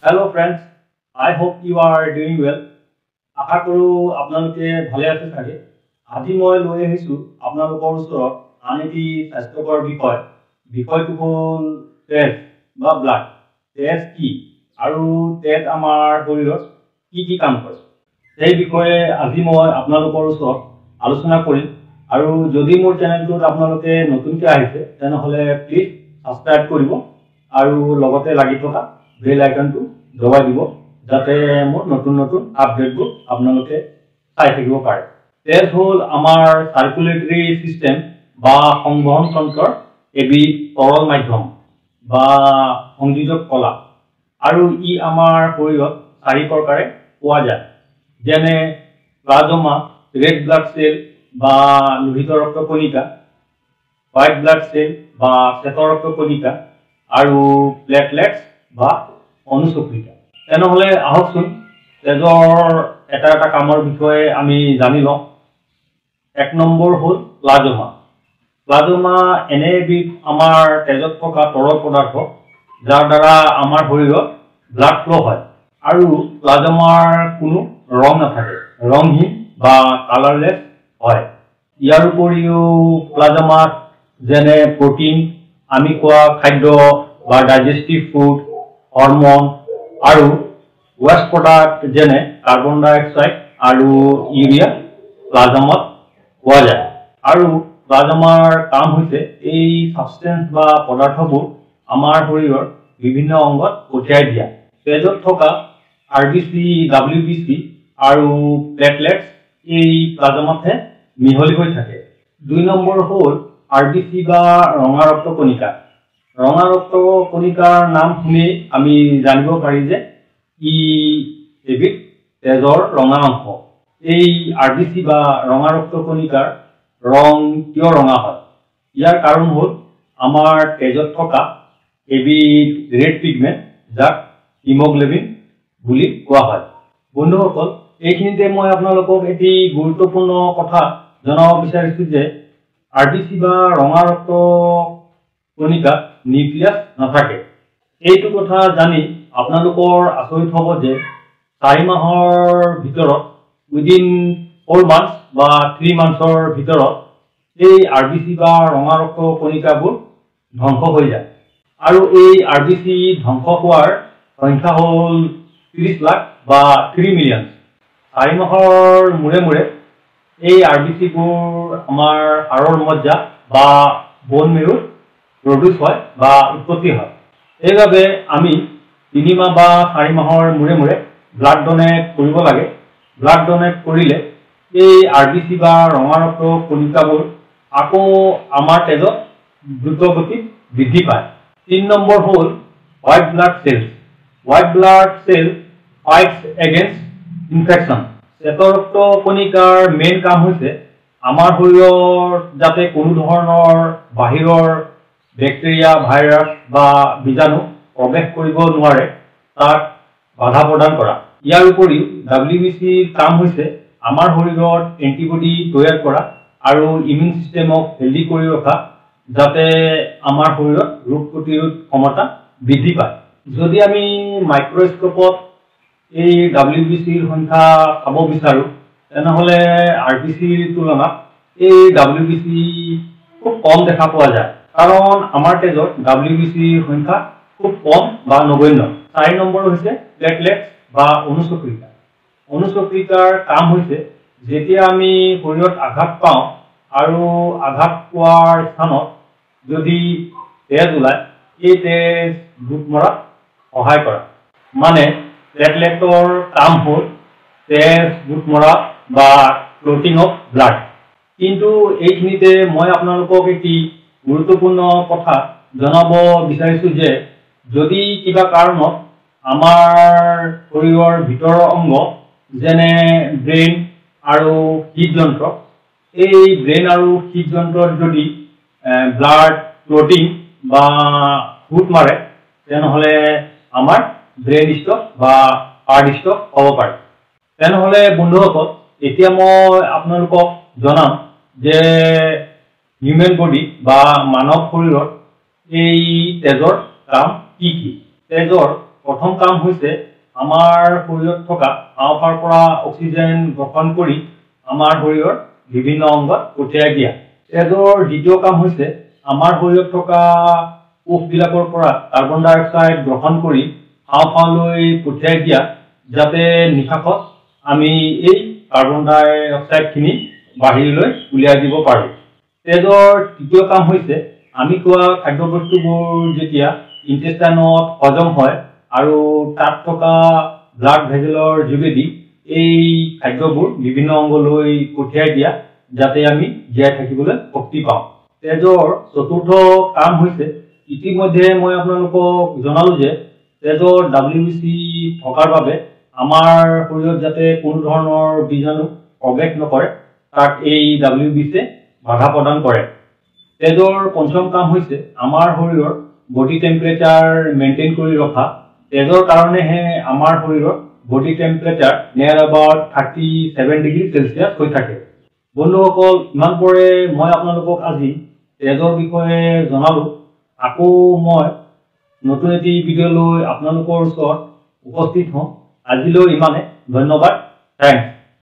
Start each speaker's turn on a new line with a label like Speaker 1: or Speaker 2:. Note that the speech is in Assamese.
Speaker 1: Hello friends, I hope you are doing well. আশা কৰো আপোনালোকে ভালে আছে থাকে। আজি মই লৈ আহিছো আপোনালোকৰ ওচৰত আন এটি স্বাস্থ্যকৰ বিষয়টো হ'ল তেজ বা ব্লাড। তেজ কি আৰু তেজ আমাৰ শৰীৰত কি কাম কৰে সেই বিষয়ে আজি মই আপোনালোকৰ ওচৰত আলোচনা কৰিম। আৰু যদি মোৰ চেনেলটোত আপোনালোকে নতুনকৈ আহিছে তেনেহলে প্লিজ সাবস্ক্ৰাইব কৰিব আৰু লগতে লাগি থকা বেল আইকনটো দবাই দিব যাতে মোৰ নতুন আপডেটবোৰ আপোনালোকে চাই থাকিব পাৰে। তেজ হ'ল আমাৰ সাৰ্কুলেটৰী সিস্টেম বা সংবহন তন্ত্ৰৰ এবিধ তৰল মাধ্যম বা সংযোজক কলা আৰু ই আমাৰ শৰীৰত 4 প্ৰকাৰে পোৱা যায়, যেনে প্লাজমা, ৰেড ব্লাড সেল বা লোহিত ৰক্ত কণিকা, হোৱাইট ব্লাড সেল বা শ্বেত ৰক্ত কণিকা আৰু প্লেটলেটস বা অনুচক্ৰিকা। তেনেহলে আহকচোন তেজৰ এটা কামৰ বিষয়ে আমি জানি লওঁ। 1 নম্বৰ হ'ল প্লাজমা। প্লাজমা এনে এবিধ আমাৰ তেজত থকা তৰল পদাৰ্থ যাৰ দ্বাৰা আমাৰ শৰীৰত ব্লাড ফ্লো হয় আৰু প্লাজমাৰ কোনো ৰং নাথাকে, ৰংহীন বা কালাৰলেছ হয়। ইয়াৰ উপৰিও প্লাজমাত যেনে প্ৰটিন, আমি খোৱা খাদ্য বা ডাইজেষ্টিভ ফুড, হৰমন আৰু ওয়েষ্ট প্ৰডাক্ট যেনে কাৰ্বন ডাই অক্সাইড আৰু ইউৰিয়া প্লাজমাত পোৱা যায়। আৰু প্লাজমাৰ কাম হৈছে এই সাবষ্টেন্স বা পদাৰ্থবোৰ আমাৰ শৰীৰৰ বিভিন্ন অংগত পঠিয়াই দিয়া। তেজত থকা আৰবিসি, ডব্লিউবিসি আৰু প্লেটলেটস এই প্লাজমাতহে মিহলি হৈ থাকে। 2 নম্বৰ হ'ল আৰবিসি বা ৰঙা ৰক্ত কণিকা। ৰঙা ৰক্ত কণিকাৰ নাম শুনি আমি জানিব পাৰি যে ই এবিধ তেজৰ ৰঙা অংশ। এই আৰবিসি বা ৰঙা ৰক্ত কণিকাৰ ৰং কিয় ৰঙা হয়? ইয়াৰ কাৰণ হ'ল আমাৰ তেজত থকা এবিধ ৰেড পিগমেন্ট যাক হিমোগ্লোবিন বুলি কোৱা হয়। বন্ধুসকল, এইখিনিতে মই আপোনালোকক এটি গুৰুত্বপূৰ্ণ কথা জনাব বিচাৰিছো যে আৰবিসি বা ৰঙা ৰক্ত কণিকাত নিউক্লিয়াছ নাথাকে। এইটো কথা জানি আপোনালোকৰ আচৰিত হ'ব যে 4 মাহৰ ভিতৰত উইদিন 4 months বা 3 monthsৰ ভিতৰত এই আৰবিসি বা ৰঙা ৰক্ত কণিকাবোৰ ধ্বংস হৈ যায়। আৰু এই আৰবিসি ধ্বংস হোৱাৰ সংখ্যা হ'ল 30 লাখ বা 3 মিলিয়ন। 4 মাহৰ মূৰে এই আৰবিসিবোৰ আমাৰ হাড়ৰ মজ্জা বা বোন মেৰুত প্ৰডিউচ হয় বা উৎপত্তি হয়। এইভাবে আমি 3 মাহ বা 4 মাহৰ মূৰে ব্লাড ডোনেট কৰিব লাগে। ব্লাড ডোনেট কৰিলে এই আৰবিসি বা ৰঙা ৰক্ত কণিকাবোৰ আকৌ আমাৰ তেজত দ্ৰুতগতিত বৃদ্ধি পায়। 3 নম্বৰ হ'ল white blood cell. White blood cell fights against infection. শ্বেত ৰক্ত কণিকাৰ মেইন কাম হৈছে আমাৰ শৰীৰত যাতে কোনো ধৰণৰ বাহিৰৰ বেক্টেৰিয়া, ভাইৰাছ বা বীজাণু প্ৰৱেশ কৰিব নোৱাৰে তাক বাধা প্ৰদান কৰা। ইয়াৰ উপৰিও ডব্লিউবিসিৰ কাম হৈছে আমাৰ শৰীৰত এন্টিবডি তৈয়াৰ কৰা আৰু ইমিউন সিস্টেমক হেল্ডি কৰি ৰখা যাতে আমাৰ শৰীৰত ৰোগ প্ৰতিৰোধ ক্ষমতা বৃদ্ধি পায়। যদি আমি মাইক্ৰস্কোপত এই ডব্লিউবিসিৰ সংখ্যা চাব বিচাৰো তেনেহলে আৰবিসিৰ তুলনাত এই ডব্লিউবিসি খুব কম দেখা পোৱা যায়, কাৰণ আমাৰ তেজত ডব্লিউবিসিৰ সংখ্যা খুব কম বা নগণ্য। 4 নম্বৰ হৈছে প্লেটলেটস বা অনুচক্ৰিকা। অনুচক্ৰিকাৰ কাম হৈছে যেতিয়া আমি শৰীৰত আঘাত পাওঁ আৰু আঘাত পোৱাৰ স্থানত যদি তেজ ওলায় এই তেজ গোট মৰাত সহায় কৰা। মানে প্লেটলেটৰ কাম হ'ল তেজ গোট মৰা বা ক্লটিং অফ ব্লাড। কিন্তু এইখিনিতে মই আপোনালোকক এটি গুৰুত্বপূৰ্ণ কথা জনাব বিচাৰিছো যে যদি কিবা কাৰণত আমাৰ শৰীৰৰ ভিতৰৰ অংগ যেনে ব্ৰেইন আৰু হৃদযন্ত্ৰ, এই ব্ৰেইন আৰু হৃদযন্ত্ৰত যদি ব্লাড ক্লটিং বা গোট মাৰে তেনেহলে আমাৰ ব্ৰেইন ষ্ট্ৰক বা হাৰ্ট ষ্ট্ৰক হ'ব পাৰে। তেনেহলে বন্ধুসকল, এতিয়া মই আপোনালোকক জনাম যে হিউম্যান বডি বা মানৱ শৰীৰত এই তেজৰ কাম কি? তেজৰ প্ৰথম কাম হৈছে আমাৰ শৰীৰত থকা হাঁওফাঁওৰ পৰা অক্সিজেন গ্ৰহণ কৰি আমাৰ শৰীৰৰ বিভিন্ন অংগত পঠিয়াই দিয়া। তেজৰ দ্বিতীয় কাম হৈছে আমাৰ শৰীৰত থকা কোষবিলাকৰ পৰা কাৰ্বন ডাই অক্সাইড গ্ৰহণ কৰি হাঁওফাঁওলৈ পঠিয়াই দিয়া, যাতে নিশাহত আমি এই কাৰ্বন ডাই অক্সাইডখিনি বাহিৰলৈ উলিয়াই দিব পাৰোঁ। তেজৰ তৃতীয় কাম হৈছে আমি খোৱা খাদ্যবস্তুবোৰ যেতিয়া ইণ্টেষ্টাইনত হজম হয় আৰু তাত থকা ব্লাড ভেজেলৰ যোগেদি এই খাদ্যবোৰ বিভিন্ন অংগলৈ পঠিয়াই দিয়া, যাতে আমি জীয়াই থাকিবলৈ শক্তি পাওঁ। তেজৰ চতুৰ্থ কাম হৈছে ইতিমধ্যে মই আপোনালোকক জনালো যে তেজৰ WBC থকাৰ বাবে আমাৰ শৰীৰত যাতে কোনো ধৰণৰ বীজাণু প্ৰৱেশ নকৰে, তাক এই WBC বাধা প্ৰদান কৰে। তেজৰ পঞ্চম কাম হৈছে আমাৰ শৰীৰৰ বডি টেম্পাৰেচাৰ মেইনটেইন কৰি ৰখা। তেজৰ কাৰণেহে আমাৰ শৰীৰৰ বডি টেম্পাৰেচাৰ নিয়াৰ এবাউট 37 ডিগ্ৰী চেলচিয়াছ হৈ থাকে। বন্ধুসকল, ইমান পৰে মই আপোনালোকক আজি তেজৰ বিষয়ে জনালো। আকৌ মই নতুন এটি ভিডিঅ' লৈ আপোনালোকৰ ওচৰত উপস্থিত হওঁ। আজিলৈ ইমানে। ধন্যবাদ। থেংকছ।